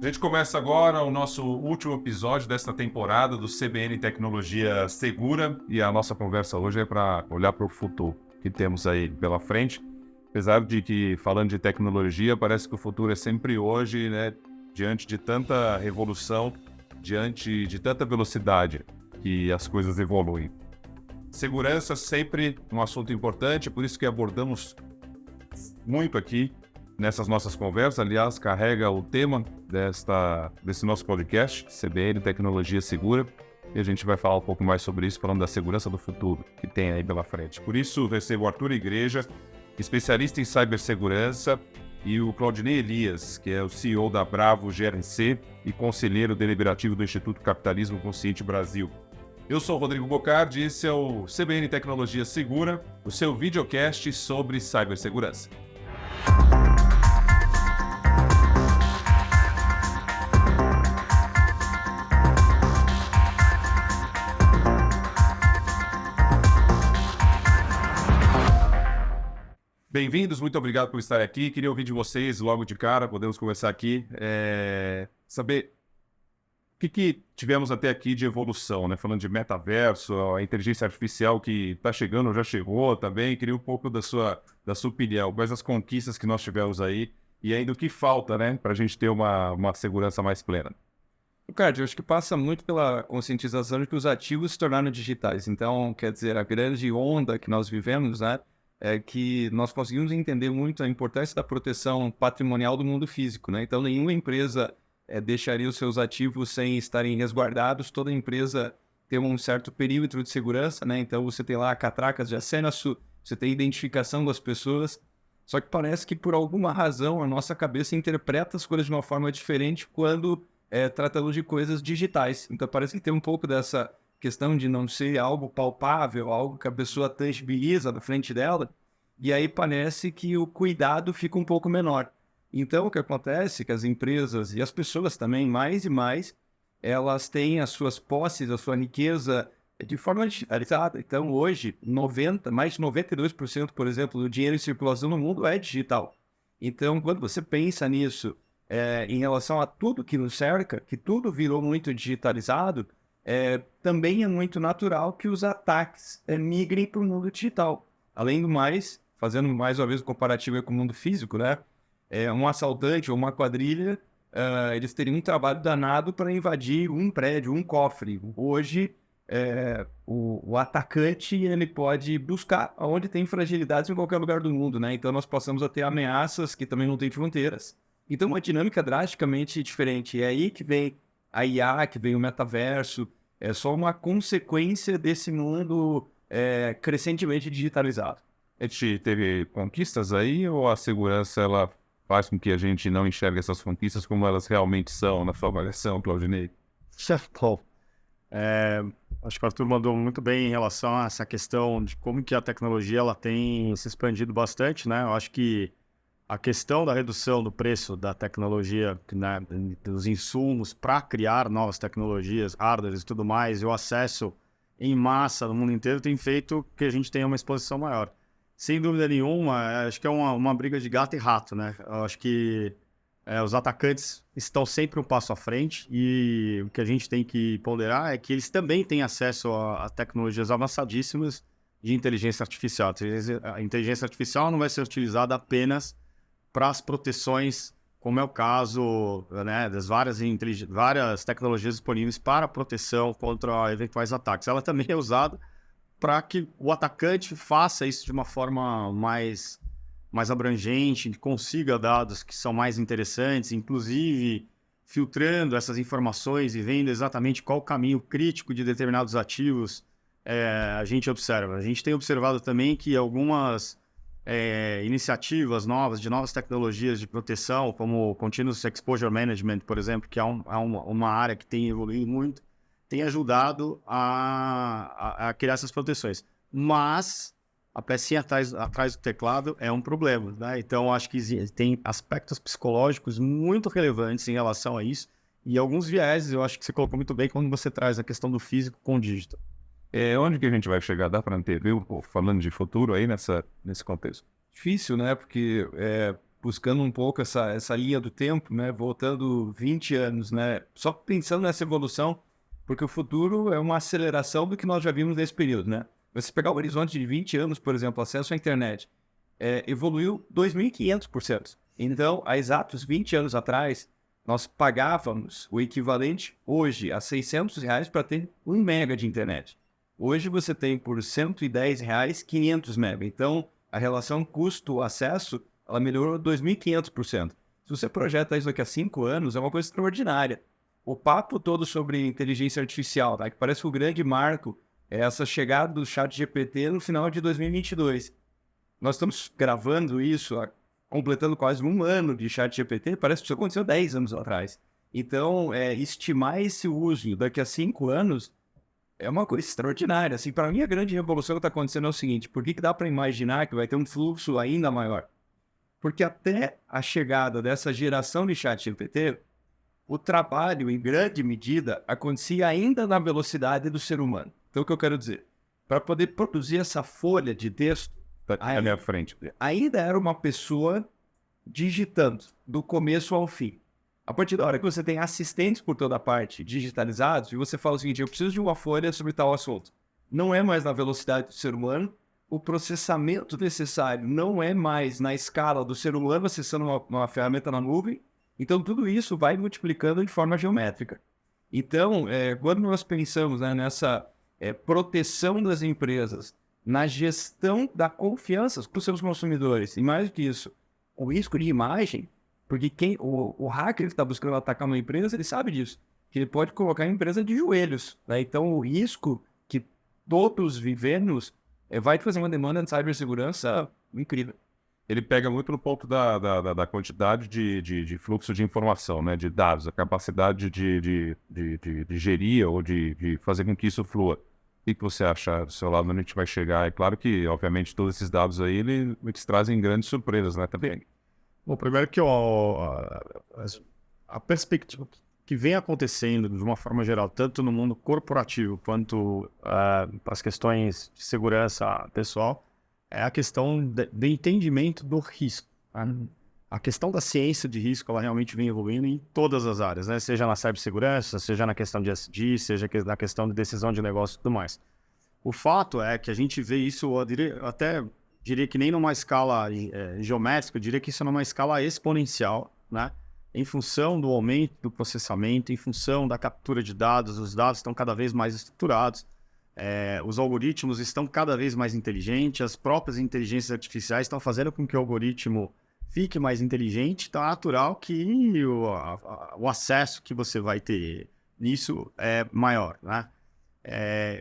A gente começa agora o nosso último episódio desta temporada do CBN Tecnologia Segura e a nossa conversa hoje é para olhar para o futuro que temos aí pela frente. Apesar de que, falando de tecnologia, parece que o futuro é sempre hoje, né? Diante de tanta revolução, diante de tanta velocidade que as coisas evoluem. Segurança sempre um assunto importante, por isso que abordamos muito aqui nessas nossas conversas. Aliás, carrega o tema desse nosso podcast, CBN Tecnologia Segura, e a gente vai falar um pouco mais sobre isso, falando da segurança do futuro que tem aí pela frente. Por isso, recebo o Arthur Igreja, especialista em cibersegurança, e o Claudinei Elias, que é o CEO da Bravo GRC e conselheiro deliberativo do Instituto Capitalismo Consciente Brasil. Eu sou o Rodrigo Bocardi e esse é o CBN Tecnologia Segura, o seu videocast sobre cibersegurança. Bem-vindos, muito obrigado por estar aqui. Queria ouvir de vocês logo de cara, podemos conversar aqui, saber o que tivemos até aqui de evolução, né? Falando de metaverso, a inteligência artificial que está chegando, já chegou também. Queria um pouco da sua opinião, quais as conquistas que nós tivemos aí e ainda o que falta, né, para a gente ter uma segurança mais plena. Ricardo, eu acho que passa muito pela conscientização de que os ativos se tornaram digitais. Então, quer dizer, a grande onda que nós vivemos, né, é que nós conseguimos entender muito a importância da proteção patrimonial do mundo físico, né? Então, nenhuma empresa deixaria os seus ativos sem estarem resguardados. Toda empresa tem um certo perímetro de segurança, né? Então, você tem lá catracas de acesso, você tem identificação das pessoas. Só que parece que, por alguma razão, a nossa cabeça interpreta as coisas de uma forma diferente quando tratamos de coisas digitais. Então parece que tem um pouco dessa questão de não ser algo palpável, algo que a pessoa tangibiliza na frente dela, e aí parece que o cuidado fica um pouco menor. Então o que acontece é que as empresas e as pessoas também, mais e mais, elas têm as suas posses, a sua riqueza de forma digitalizada. Então hoje, mais de 92%, por exemplo, do dinheiro em circulação no mundo é digital. Então quando você pensa nisso, em relação a tudo que nos cerca, que tudo virou muito digitalizado, também é muito natural que os ataques migrem para o mundo digital. Além do mais, fazendo mais uma vez o comparativo aí com o mundo físico, né? Um assaltante ou uma quadrilha, eles teriam um trabalho danado para invadir um prédio, um cofre. Hoje, o atacante ele pode buscar onde tem fragilidades em qualquer lugar do mundo, né? Então nós passamos a ter ameaças que também não têm fronteiras. Então, uma dinâmica drasticamente diferente. É aí que vem a IA, que vem o metaverso. É só uma consequência desse mundo crescentemente digitalizado. A gente teve conquistas aí ou a segurança ela faz com que a gente não enxergue essas conquistas como elas realmente são na sua avaliação, Claudinei? Bom, acho que o Arthur mandou muito bem em relação a essa questão de como que a tecnologia ela tem se expandido bastante, né? Eu acho que a questão da redução do preço da tecnologia, né, dos insumos para criar novas tecnologias, hardwares e tudo mais, e o acesso em massa no mundo inteiro tem feito que a gente tenha uma exposição maior. Sem dúvida nenhuma, acho que é uma briga de gato e rato, né? Eu acho que os atacantes estão sempre um passo à frente e o que a gente tem que ponderar é que eles também têm acesso a tecnologias avançadíssimas de inteligência artificial. A inteligência artificial não vai ser utilizada apenas para as proteções, como é o caso, né, das várias tecnologias disponíveis para proteção contra eventuais ataques. Ela também é usada para que o atacante faça isso de uma forma mais abrangente, consiga dados que são mais interessantes, inclusive filtrando essas informações e vendo exatamente qual o caminho crítico de determinados ativos a gente observa. A gente tem observado também que algumas iniciativas novas, de novas tecnologias de proteção, como o Continuous Exposure Management, por exemplo, que é uma área que tem evoluído muito, tem ajudado a criar essas proteções. Mas a pecinha atrás do teclado é um problema, né? Então, acho que tem aspectos psicológicos muito relevantes em relação a isso e alguns vieses, eu acho que você colocou muito bem quando você traz a questão do físico com o digital. Onde que a gente vai chegar? Dá para antever, falando de futuro aí nesse contexto? Difícil, né? Porque buscando um pouco essa linha do tempo, né? Voltando 20 anos, né? Só pensando nessa evolução, porque o futuro é uma aceleração do que nós já vimos nesse período, né? Você pegar o horizonte de 20 anos, por exemplo, acesso à internet, evoluiu 2.500%. Então, há exatos 20 anos atrás, nós pagávamos o equivalente hoje a R$ 600 para ter 1 mega de internet. Hoje você tem por R$ 110 500 mega. Então, a relação custo-acesso, ela melhorou 2.500%. Se você projeta isso daqui a 5 anos, é uma coisa extraordinária. O papo todo sobre inteligência artificial, tá? Que parece que o grande marco é essa chegada do ChatGPT no final de 2022. Nós estamos gravando isso, completando quase 1 ano de ChatGPT, parece que isso aconteceu 10 anos atrás. Então, estimar esse uso daqui a 5 anos é uma coisa extraordinária. Assim, para mim, a grande revolução que está acontecendo é o seguinte: por que dá para imaginar que vai ter um fluxo ainda maior? Porque até a chegada dessa geração de ChatGPT, o trabalho, em grande medida, acontecia ainda na velocidade do ser humano. Então, o que eu quero dizer? Para poder produzir essa folha de texto, À minha frente. ainda era uma pessoa digitando, do começo ao fim. A partir da hora que você tem assistentes por toda parte, digitalizados, e você fala o seguinte: eu preciso de uma folha sobre tal assunto. Não é mais na velocidade do ser humano, o processamento necessário não é mais na escala do ser humano acessando uma ferramenta na nuvem. Então, tudo isso vai multiplicando de forma geométrica. Então, quando nós pensamos, né, nessa proteção das empresas, na gestão da confiança para os seus consumidores, e mais do que isso, o risco de imagem, porque o hacker que está buscando atacar uma empresa, ele sabe disso, que ele pode colocar a empresa de joelhos, né? Então, o risco que todos vivemos vai fazer uma demanda de cibersegurança incrível. Ele pega muito no ponto da quantidade de fluxo de informação, né, de dados, a capacidade de gerir ou de fazer com que isso flua. O que você acha do seu lado onde a gente vai chegar? É claro que, obviamente, todos esses dados aí, eles trazem grandes surpresas, né, também. Bom, primeiro que a perspectiva que vem acontecendo de uma forma geral, tanto no mundo corporativo quanto para as questões de segurança pessoal, é a questão do entendimento do risco. Tá? A questão da ciência de risco, ela realmente vem evoluindo em todas as áreas, né? Seja na cibersegurança, seja na questão de SD, seja na questão de decisão de negócio e tudo mais. O fato é que a gente vê isso, até diria que nem numa escala geométrica, eu diria que isso é numa escala exponencial, né? Em função do aumento do processamento, em função da captura de dados, os dados estão cada vez mais estruturados, os algoritmos estão cada vez mais inteligentes, as próprias inteligências artificiais estão fazendo com que o algoritmo fique mais inteligente, então é natural que o acesso que você vai ter nisso é maior, né?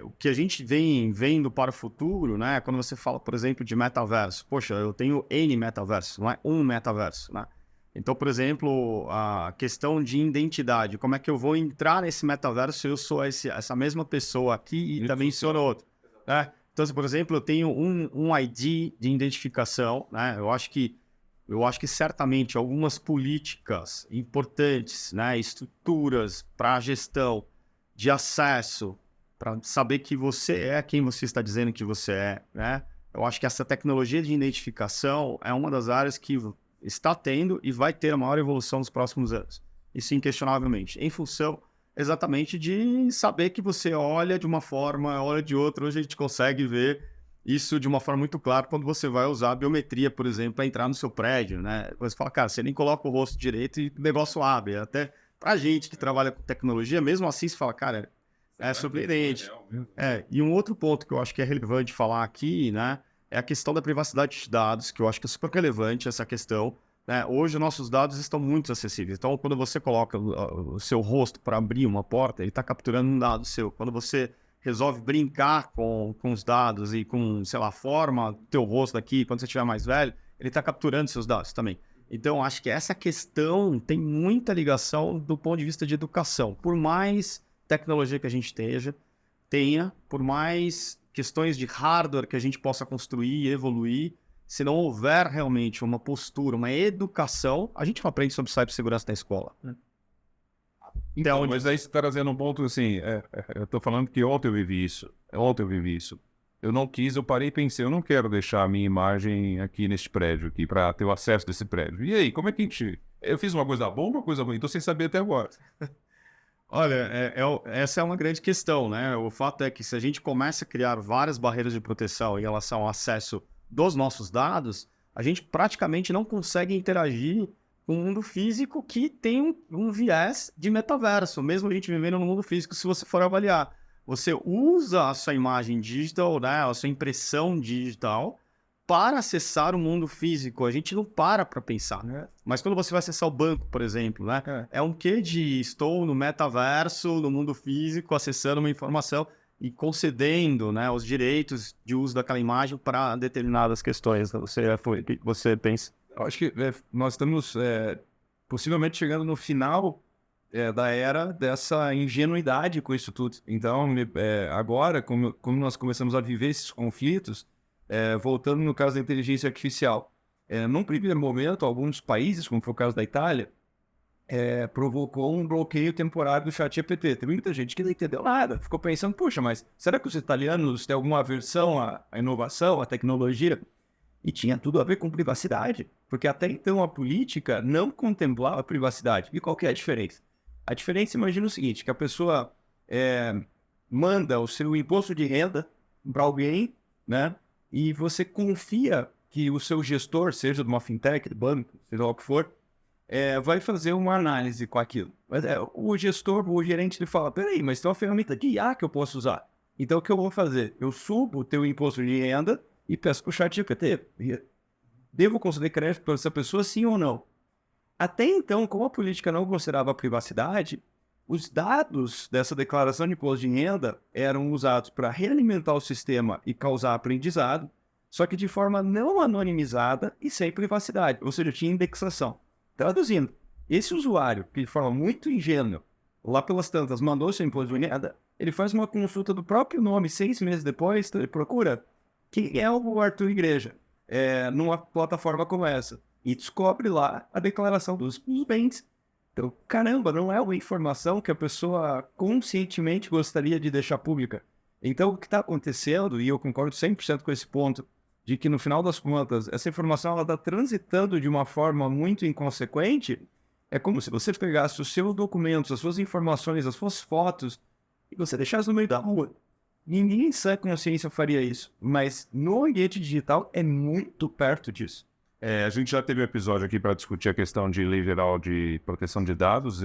O que a gente vem vendo para o futuro, né? Quando você fala, por exemplo, de metaverso, poxa, eu tenho N metaversos, não é um metaverso, né? Então, por exemplo, a questão de identidade, como é que eu vou entrar nesse metaverso se eu sou essa mesma pessoa aqui e também sou no outro, né? Então, por exemplo, eu tenho um ID de identificação, né? Eu acho que certamente algumas políticas importantes, né? Estruturas para a gestão de acesso, para saber que você é quem você está dizendo que você é, né? Eu acho que essa tecnologia de identificação é uma das áreas que está tendo e vai ter a maior evolução nos próximos anos. Isso inquestionavelmente. Em função exatamente de saber que você olha de uma forma, olha de outra. Hoje a gente consegue ver isso de uma forma muito clara quando você vai usar a biometria, por exemplo, para entrar no seu prédio, né? Você fala, cara, você nem coloca o rosto direito e o negócio abre. Até pra gente que trabalha com tecnologia, mesmo assim, você fala, cara, é surpreendente. E um outro ponto que eu acho que é relevante falar aqui, né? É a questão da privacidade de dados, que eu acho que é super relevante essa questão, né? Hoje, nossos dados estão muito acessíveis. Então, quando você coloca o seu rosto para abrir uma porta, ele está capturando um dado seu. Quando você resolve brincar com os dados e com, sei lá, forma do teu rosto aqui, quando você estiver mais velho, ele está capturando seus dados também. Então, acho que essa questão tem muita ligação do ponto de vista de educação. Por mais tecnologia que a gente tenha, por mais questões de hardware que a gente possa construir e evoluir, se não houver realmente uma postura, uma educação, a gente não aprende sobre cibersegurança na escola. Né? Então, mas aí você está trazendo um ponto assim, eu estou falando que ontem eu vivi isso. eu não quis, eu parei e pensei, eu não quero deixar a minha imagem aqui neste prédio, aqui, para ter o acesso desse prédio. E aí, como é que a gente... Eu fiz uma coisa boa ou uma coisa ruim? Tô sem saber até agora. Olha, essa é uma grande questão, né? O fato é que se a gente começa a criar várias barreiras de proteção em relação ao acesso dos nossos dados, a gente praticamente não consegue interagir com o mundo físico que tem um viés de metaverso, mesmo a gente vivendo no mundo físico, se você for avaliar. Você usa a sua imagem digital, né, a sua impressão digital, para acessar o mundo físico. A gente não para pensar. Mas quando você vai acessar o banco, por exemplo, né, é um quê de estou no metaverso, no mundo físico, acessando uma informação e concedendo, né, os direitos de uso daquela imagem para determinadas questões. Você pensa? Eu acho que nós estamos possivelmente chegando no final da era dessa ingenuidade com isso tudo. Então, agora, como nós começamos a viver esses conflitos, voltando no caso da inteligência artificial, num primeiro momento, alguns países, como foi o caso da Itália, provocou um bloqueio temporário do ChatGPT. Tem muita gente que não entendeu nada, ficou pensando, puxa, mas será que os italianos têm alguma aversão à inovação, à tecnologia? E tinha tudo a ver com privacidade, porque até então a política não contemplava a privacidade. E qual que é a diferença? A diferença, imagina o seguinte, que a pessoa manda o seu imposto de renda para alguém, né? E você confia que o seu gestor, seja de uma fintech, de banco, seja lá o que for, vai fazer uma análise com aquilo. Mas, o gestor, o gerente, ele fala, peraí, mas tem uma ferramenta de IA que eu posso usar. Então, o que eu vou fazer? Eu subo o teu imposto de renda e peço para o ChatGPT. Devo conceder crédito para essa pessoa, sim ou não? Até então, como a política não considerava a privacidade, os dados dessa declaração de imposto de renda eram usados para realimentar o sistema e causar aprendizado, só que de forma não anonimizada e sem privacidade, ou seja, tinha indexação. Traduzindo, esse usuário, que de forma muito ingênua, lá pelas tantas, mandou seu imposto de renda, ele faz uma consulta do próprio nome 6 meses depois, então ele procura quem é o Arthur Igreja, numa plataforma como essa, e descobre lá a declaração dos bens. Então, caramba, não é uma informação que a pessoa conscientemente gostaria de deixar pública. Então, o que está acontecendo, e eu concordo 100% com esse ponto, de que no final das contas, essa informação está transitando de uma forma muito inconsequente, é como se você pegasse os seus documentos, as suas informações, as suas fotos, e você deixasse no meio da rua. Ninguém em sã consciência faria isso, mas no ambiente digital é muito perto disso. A gente já teve um episódio aqui para discutir a questão de lei geral de proteção de dados,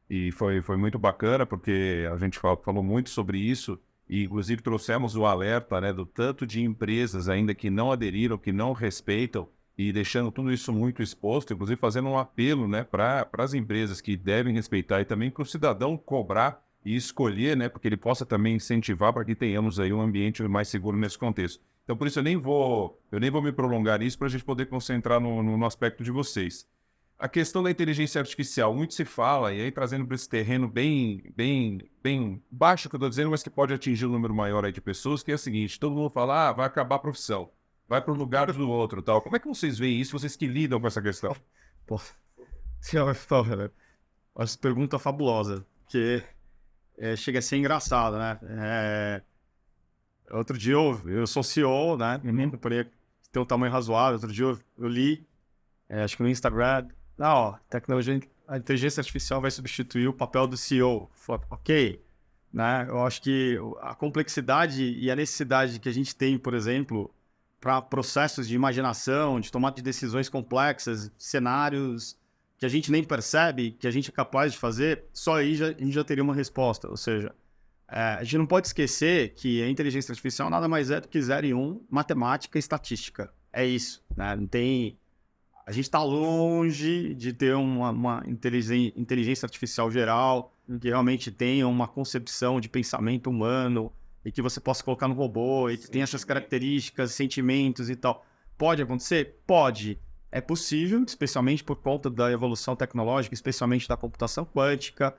e foi muito bacana, porque a gente falou muito sobre isso, e inclusive trouxemos o alerta, né, do tanto de empresas ainda que não aderiram, que não respeitam, e deixando tudo isso muito exposto, inclusive fazendo um apelo, né, para as empresas que devem respeitar e também para o cidadão cobrar e escolher, né, porque ele possa também incentivar para que tenhamos aí um ambiente mais seguro nesse contexto. Então, por isso, eu nem vou me prolongar nisso para a gente poder concentrar no aspecto de vocês. A questão da inteligência artificial, muito se fala, e aí trazendo para esse terreno bem baixo que eu estou dizendo, mas que pode atingir um número maior aí de pessoas, que é o seguinte, todo mundo fala, vai acabar a profissão, vai para um lugar do outro, tal. Como é que vocês veem isso, vocês que lidam com essa questão? Pô, essa pergunta fabulosa, que chega a ser engraçado, né? Outro dia eu sou CEO, né? Eu tem um tamanho razoável. Outro dia eu li, acho que no Instagram, a inteligência artificial vai substituir o papel do CEO. Falei, ok, né? Eu acho que a complexidade e a necessidade que a gente tem, por exemplo, para processos de imaginação, de tomada de decisões complexas, cenários que a gente nem percebe, que a gente é capaz de fazer, só aí a gente já teria uma resposta. Ou seja, a gente não pode esquecer que a inteligência artificial nada mais é do que 0 e 1, matemática e estatística. É isso, né? Não tem... A gente está longe de ter uma inteligência artificial geral, que realmente tenha uma concepção de pensamento humano e que você possa colocar no robô e que tenha essas características, sentimentos e tal. Pode acontecer? Pode. É possível, especialmente por conta da evolução tecnológica, especialmente da computação quântica,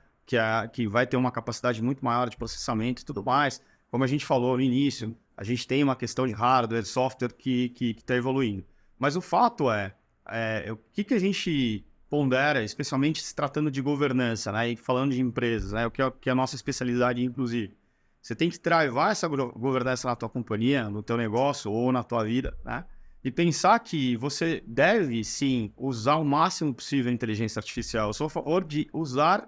que vai ter uma capacidade muito maior de processamento e tudo mais. Como a gente falou no início, a gente tem uma questão de hardware, software que está evoluindo. Mas o fato o que a gente pondera, especialmente se tratando de governança, né, e falando de empresas, né, o que é a nossa especialidade, inclusive, Você tem que travar essa governança na tua companhia, no teu negócio ou na tua vida, né? E pensar que você deve, sim, usar o máximo possível a inteligência artificial. Eu sou a favor de usar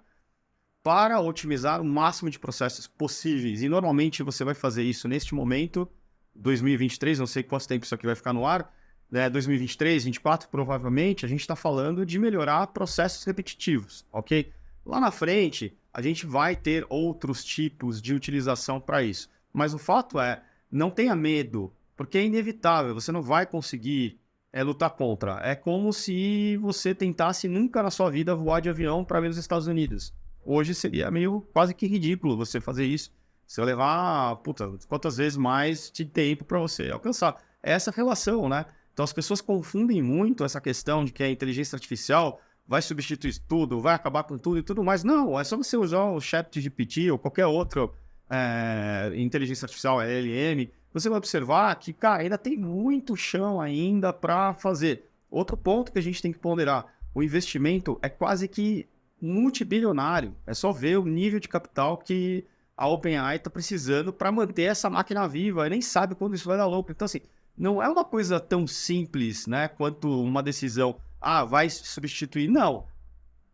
para otimizar o máximo de processos possíveis. E normalmente você vai fazer isso neste momento, 2023, não sei quanto tempo isso aqui vai ficar no ar, né? 2023, 2024, provavelmente, a gente está falando de melhorar processos repetitivos, ok? Lá na frente, a gente vai ter outros tipos de utilização para isso. Mas o fato é, não tenha medo, porque é inevitável, você não vai conseguir lutar contra. É como se você tentasse nunca na sua vida voar de avião para ver os Estados Unidos. Hoje seria meio quase que ridículo você fazer isso. Você vai levar, quantas vezes mais de tempo para você alcançar. É essa relação, né? Então as pessoas confundem muito essa questão de que a inteligência artificial vai substituir tudo, vai acabar com tudo e tudo mais. Não, é só você usar o ChatGPT ou qualquer outro inteligência artificial, LLM, você vai observar que, cara, ainda tem muito chão ainda para fazer. Outro ponto que a gente tem que ponderar, o investimento é quase que multibilionário. É só ver o nível de capital que a OpenAI está precisando para manter essa máquina viva. E nem sabe quando isso vai dar louco. Então, assim, não é uma coisa tão simples, né, quanto uma decisão, vai substituir. Não.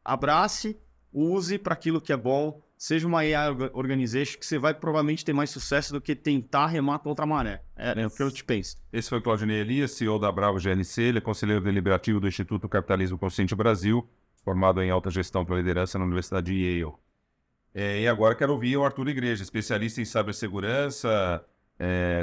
Abrace, use para aquilo que é bom, seja uma AI organization que você vai provavelmente ter mais sucesso do que tentar remar contra a maré. É o que eu te penso. Esse foi o Claudinei Elias, CEO da Bravo GLC, ele é conselheiro deliberativo do Instituto Capitalismo Consciente Brasil, formado em alta gestão pela liderança na Universidade de Yale. E agora quero ouvir o Arthur Igreja, especialista em cibersegurança,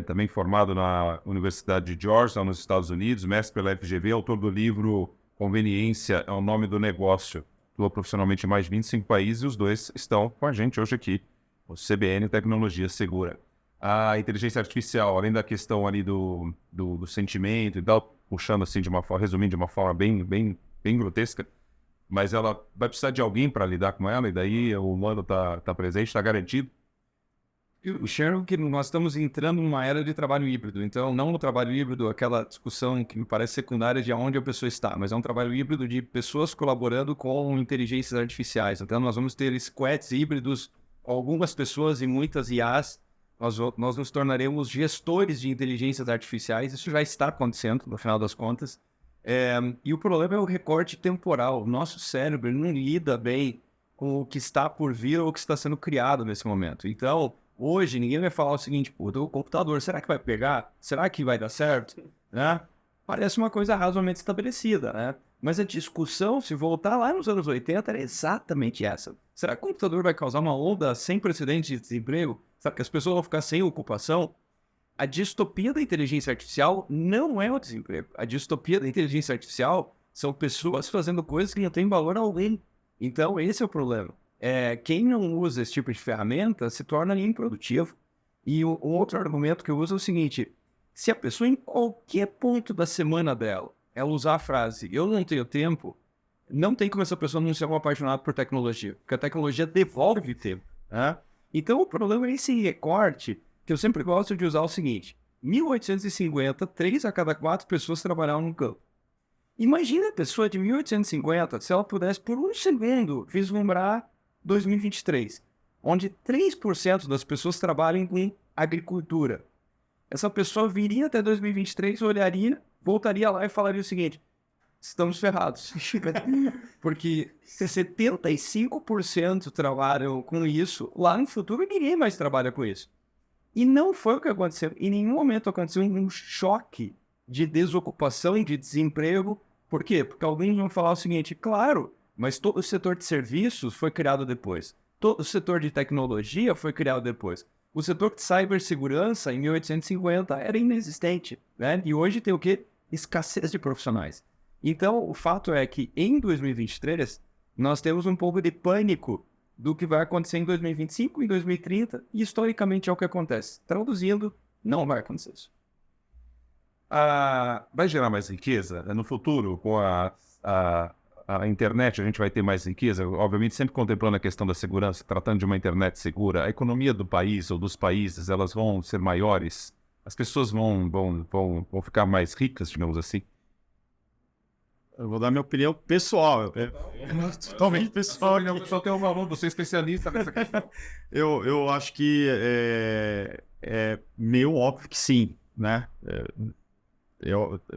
também formado na Universidade de Georgetown, nos Estados Unidos, mestre pela FGV, autor do livro Conveniência é o Nome do Negócio. Atua profissionalmente em mais de 25 países e os dois estão com a gente hoje aqui, o CBN Tecnologia Segura. A inteligência artificial, além da questão ali do sentimento e tal, puxando assim de uma forma, resumindo de uma forma bem grotesca, mas ela vai precisar de alguém para lidar com ela, e daí o humano está presente, está garantido. O Sharon, que nós estamos entrando numa era de trabalho híbrido. Então, não no trabalho híbrido, aquela discussão que me parece secundária de onde a pessoa está, mas é um trabalho híbrido de pessoas colaborando com inteligências artificiais. Então, nós vamos ter squads híbridos, algumas pessoas e muitas IAs. Nós nos tornaremos gestores de inteligências artificiais. Isso já está acontecendo, no final das contas. E o problema é o recorte temporal. O nosso cérebro não lida bem com o que está por vir ou o que está sendo criado nesse momento. Então, hoje, ninguém vai falar o seguinte, o computador, será que vai pegar? Será que vai dar certo? Né? Parece uma coisa razoavelmente estabelecida, né? Mas a discussão, se voltar lá nos anos 80, era exatamente essa. Será que o computador vai causar uma onda sem precedentes de desemprego? Será que as pessoas vão ficar sem ocupação? A distopia da inteligência artificial não é o desemprego. A distopia da inteligência artificial são pessoas fazendo coisas que não têm valor algum. Então, esse é o problema. Quem não usa esse tipo de ferramenta se torna improdutivo. E o outro argumento que eu uso é o seguinte: se a pessoa, em qualquer ponto da semana dela, ela usar a frase "eu não tenho tempo", não tem como essa pessoa não ser um apaixonado por tecnologia, porque a tecnologia devolve tempo, né? Então, o problema é esse recorte, que eu sempre gosto de usar o seguinte: 1850, 3 a cada 4 pessoas trabalhavam no campo. Imagina a pessoa de 1850, se ela pudesse por um segundo vislumbrar 2023, onde 3% das pessoas trabalham com agricultura. Essa pessoa viria até 2023, olharia, voltaria lá e falaria o seguinte: estamos ferrados. Porque 75% trabalham com isso, lá no futuro ninguém mais trabalha com isso. E não foi o que aconteceu. Em nenhum momento aconteceu um choque de desocupação e de desemprego. Por quê? Porque alguém vai falar o seguinte: claro, mas todo o setor de serviços foi criado depois. Todo o setor de tecnologia foi criado depois. O setor de cibersegurança, em 1850, era inexistente, né? E hoje tem o quê? Escassez de profissionais. Então, o fato é que, em 2023, nós temos um pouco de pânico do que vai acontecer em 2025, em 2030, e historicamente é o que acontece. Traduzindo, não vai acontecer isso. Vai gerar mais riqueza? No futuro, com a internet, a gente vai ter mais riqueza? Obviamente, sempre contemplando a questão da segurança, tratando de uma internet segura. A economia do país ou dos países, elas vão ser maiores? As pessoas vão ficar mais ricas, digamos assim? Eu vou dar minha opinião pessoal. Totalmente pessoal. O pessoal tem um valor, você é especialista nessa questão. Eu acho que é meio óbvio que sim, né?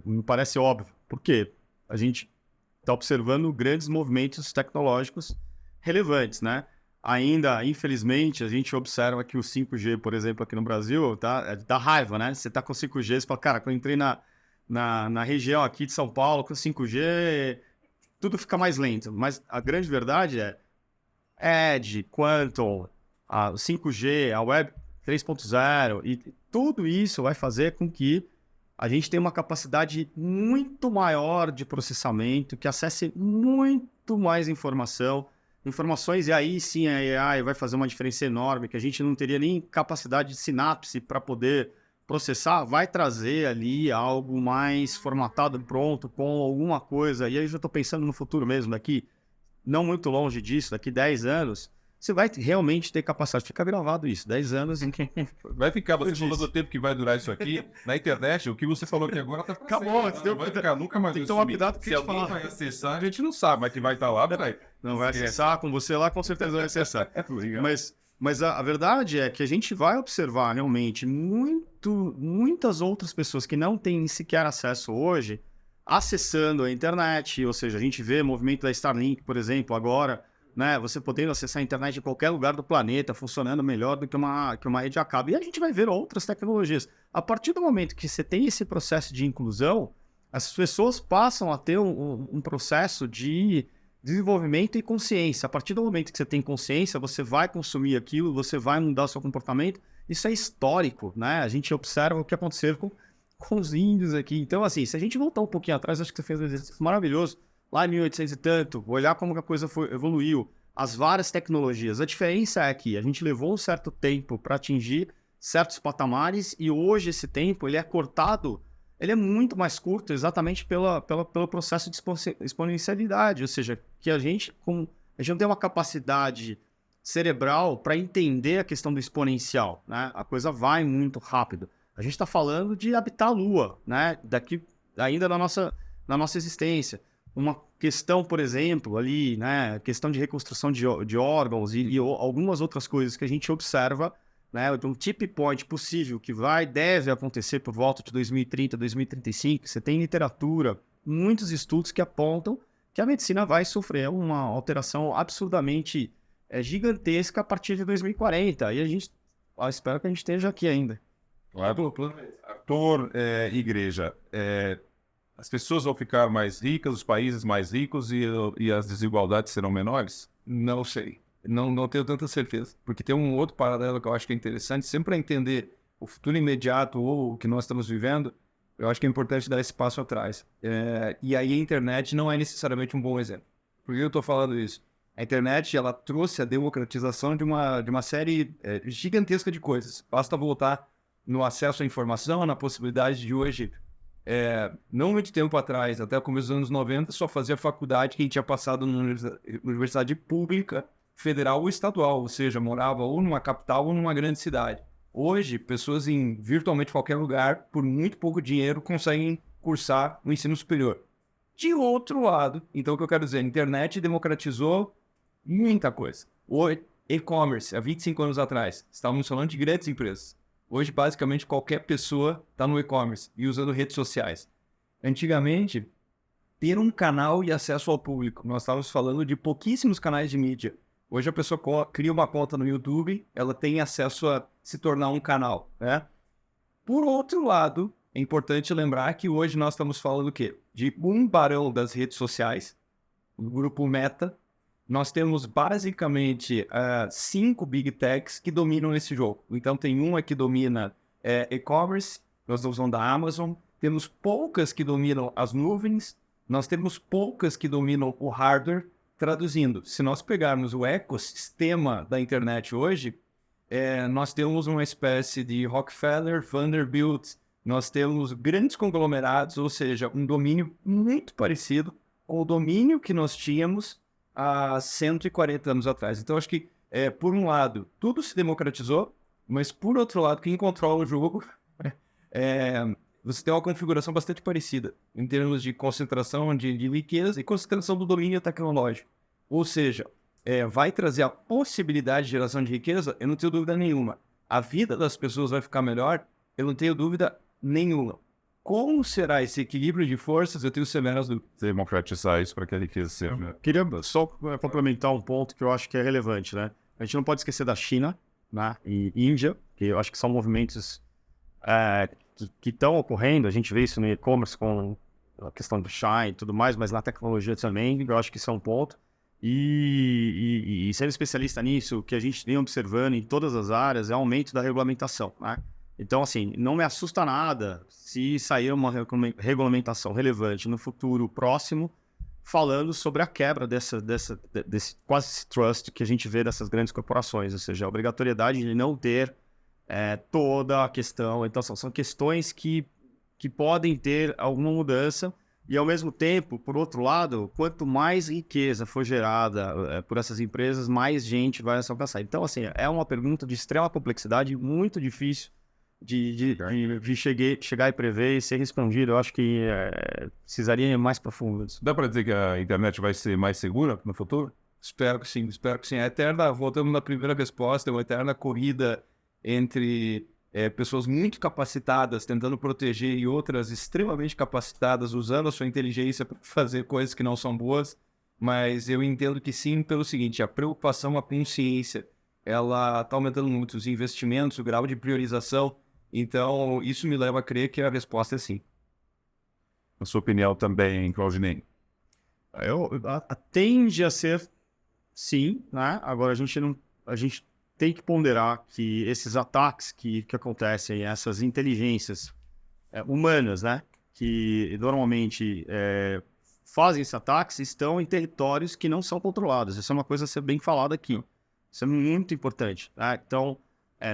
Me parece óbvio. Por quê? A gente está observando grandes movimentos tecnológicos relevantes, né? Ainda, infelizmente, a gente observa que o 5G, por exemplo, aqui no Brasil, dá raiva, né? Você tá com 5G, você fala, cara, quando eu entrei na região aqui de São Paulo, com 5G, tudo fica mais lento. Mas a grande verdade é Edge, Quantum, o 5G, a Web 3.0, e tudo isso vai fazer com que a gente tenha uma capacidade muito maior de processamento, que acesse muito mais informações, e aí sim a AI vai fazer uma diferença enorme, que a gente não teria nem capacidade de sinapse para poder processar, vai trazer ali algo mais formatado, pronto, com alguma coisa, e aí eu já estou pensando no futuro mesmo, daqui, não muito longe disso, daqui 10 anos, você vai realmente ter capacidade. Fica gravado isso, 10 anos em que... Vai ficar, você falou do tempo que vai durar isso aqui, na internet, o que você falou aqui agora tá pra Acabou, sempre, não vai ficar nunca mais. Tem que tomar cuidado com o que Se a gente alguém fala. vai acessar, a gente não sabe, mas que vai estar lá, peraí. Não vai acessar, com você lá, com certeza vai acessar. Mas a verdade é que a gente vai observar realmente muitas outras pessoas que não têm sequer acesso hoje, acessando a internet, ou seja, a gente vê o movimento da Starlink, por exemplo, agora, né, você podendo acessar a internet em qualquer lugar do planeta, funcionando melhor do que uma rede a cabo. E a gente vai ver outras tecnologias. A partir do momento que você tem esse processo de inclusão, as pessoas passam a ter um processo de desenvolvimento e consciência. A partir do momento que você tem consciência, você vai consumir aquilo, você vai mudar o seu comportamento. Isso é histórico, né? A gente observa o que aconteceu com os índios aqui. Então, assim, se a gente voltar um pouquinho atrás, acho que você fez um exercício maravilhoso. Lá em 1800 e tanto, olhar como a coisa evoluiu, as várias tecnologias. A diferença é que a gente levou um certo tempo para atingir certos patamares e hoje esse tempo ele é cortado, ele é muito mais curto exatamente pelo processo de exponencialidade, ou seja, que a gente não tem uma capacidade cerebral para entender a questão do exponencial, né? A coisa vai muito rápido. A gente está falando de habitar a Lua, né? Daqui ainda na nossa existência. Uma questão, por exemplo, ali, né, questão de reconstrução de órgãos e algumas outras coisas que a gente observa, né, um tip point possível que deve acontecer por volta de 2030, 2035, você tem literatura, muitos estudos que apontam que a medicina vai sofrer uma alteração absurdamente gigantesca a partir de 2040, e a gente espero que a gente esteja aqui ainda. Claro. Arthur, igreja, as pessoas vão ficar mais ricas, os países mais ricos e as desigualdades serão menores? Não sei. Não tenho tanta certeza. Porque tem um outro paralelo que eu acho que é interessante. Sempre para entender o futuro imediato ou o que nós estamos vivendo, eu acho que é importante dar esse passo atrás. E aí a internet não é necessariamente um bom exemplo. Por que eu estou falando isso? A internet ela trouxe a democratização de uma série gigantesca de coisas. Basta voltar no acesso à informação, na possibilidade de hoje... não muito tempo atrás, até o começo dos anos 90, só fazia faculdade quem tinha passado numa universidade pública, federal ou estadual, ou seja, morava ou numa capital ou numa grande cidade. Hoje, pessoas em virtualmente qualquer lugar, por muito pouco dinheiro, conseguem cursar o ensino superior. De outro lado, então o que eu quero dizer, a internet democratizou muita coisa. O e-commerce, há 25 anos atrás, estávamos falando de grandes empresas. Hoje, basicamente, qualquer pessoa está no e-commerce e usando redes sociais. Antigamente, ter um canal e acesso ao público. Nós estávamos falando de pouquíssimos canais de mídia. Hoje, a pessoa cria uma conta no YouTube, ela tem acesso a se tornar um canal, né? Por outro lado, é importante lembrar que hoje nós estamos falando o quê? De um barão das redes sociais, o grupo Meta. Nós temos basicamente 5 big techs que dominam esse jogo. Então tem uma que domina e-commerce, nós estamos falando da Amazon, temos poucas que dominam as nuvens, nós temos poucas que dominam o hardware. Traduzindo, se nós pegarmos o ecossistema da internet hoje, nós temos uma espécie de Rockefeller, Vanderbilt, nós temos grandes conglomerados, ou seja, um domínio muito parecido com o domínio que nós tínhamos há 140 anos atrás. Então, acho que, por um lado, tudo se democratizou, mas, por outro lado, quem controla o jogo você tem uma configuração bastante parecida em termos de concentração de riqueza e concentração do domínio tecnológico. Ou seja, vai trazer a possibilidade de geração de riqueza, eu não tenho dúvida nenhuma. A vida das pessoas vai ficar melhor, eu não tenho dúvida nenhuma. Como será esse equilíbrio de forças? Eu tenho severas dúvidas. Democratizar isso para que a riqueza seja... Queria só complementar um ponto que eu acho que é relevante, né? A gente não pode esquecer da China, né? E Índia, que eu acho que são movimentos que estão ocorrendo. A gente vê isso no e-commerce com a questão do Shine e tudo mais, mas na tecnologia também, eu acho que isso é um ponto. E sendo especialista nisso, o que a gente vem observando em todas as áreas é o aumento da regulamentação, né? Então, assim, não me assusta nada se sair uma regulamentação relevante no futuro próximo, falando sobre a quebra desse quase trust que a gente vê dessas grandes corporações, ou seja, a obrigatoriedade de não ter toda a questão. Então, são questões que podem ter alguma mudança e, ao mesmo tempo, por outro lado, quanto mais riqueza for gerada por essas empresas, mais gente vai se alcançar. Então, assim, é uma pergunta de extrema complexidade, muito difícil de chegar e prever e ser respondido. Eu acho que precisaria ir mais profundo. Dá para dizer que a internet vai ser mais segura no futuro? Espero que sim, espero que sim. Voltamos na primeira resposta, é uma eterna corrida entre pessoas muito capacitadas tentando proteger e outras extremamente capacitadas usando a sua inteligência para fazer coisas que não são boas. Mas eu entendo que sim, pelo seguinte, a preocupação, a consciência, ela está aumentando muito, os investimentos, o grau de priorização. Então, isso me leva a crer que a resposta é sim. Na sua opinião também, Claudinei? Tende a ser sim, né? Agora, a gente tem que ponderar que esses ataques que acontecem, essas inteligências humanas, né? Que normalmente fazem esses ataques, estão em territórios que não são controlados. Isso é uma coisa a ser bem falada aqui. Isso é muito importante, tá? Então,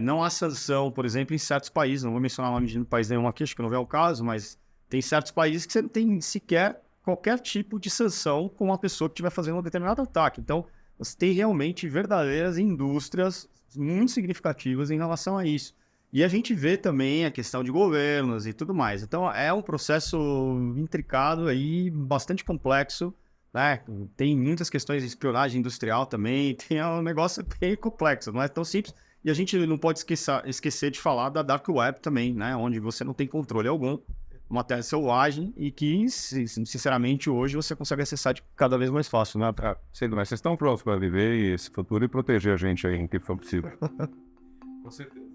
não há sanção, por exemplo, em certos países. Não vou mencionar o nome de país nenhum aqui, acho que não é o caso, mas tem certos países que você não tem sequer qualquer tipo de sanção com uma pessoa que estiver fazendo um determinado ataque. Então, você tem realmente verdadeiras indústrias muito significativas em relação a isso. E a gente vê também a questão de governos e tudo mais. Então, é um processo intricado aí, bastante complexo, né? Tem muitas questões de espionagem industrial também, tem um negócio bem complexo, não é tão simples. E a gente não pode esquecer de falar da Dark Web também, né? Onde você não tem controle algum, uma terra selvagem e que, sinceramente, hoje você consegue acessar de cada vez mais fácil, né? Sendo mais, vocês estão prontos para viver esse futuro e proteger a gente aí em que for possível. Com certeza.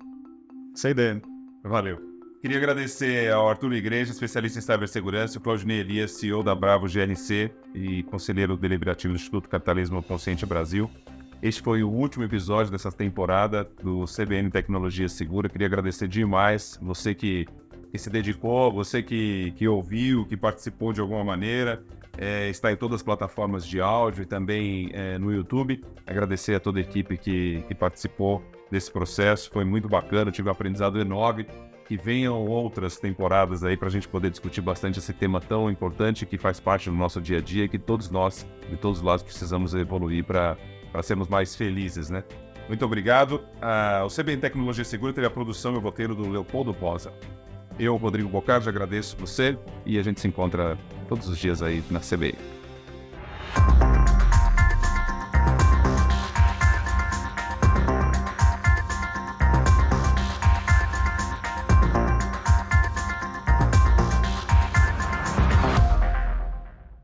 Essa ideia. Valeu. Queria agradecer ao Arthur Igreja, especialista em cibersegurança, o Claudinei Elias, CEO da Bravo GNC e conselheiro deliberativo do Instituto Capitalismo Consciente Brasil. Este foi o último episódio dessa temporada do CBN Tecnologia Segura. Queria agradecer demais você que se dedicou, você que ouviu, que participou de alguma maneira. Está em todas as plataformas de áudio e também no YouTube. Agradecer a toda a equipe que participou desse processo. Foi muito bacana, tive um aprendizado enorme. Que venham outras temporadas aí para a gente poder discutir bastante esse tema tão importante que faz parte do nosso dia a dia e que todos nós, de todos os lados, precisamos evoluir para sermos mais felizes, né? Muito obrigado. O CBN Tecnologia Segura teve a produção e o roteiro do Leopoldo Posa. Eu, Rodrigo Bocardi, agradeço você e a gente se encontra todos os dias aí na CBN.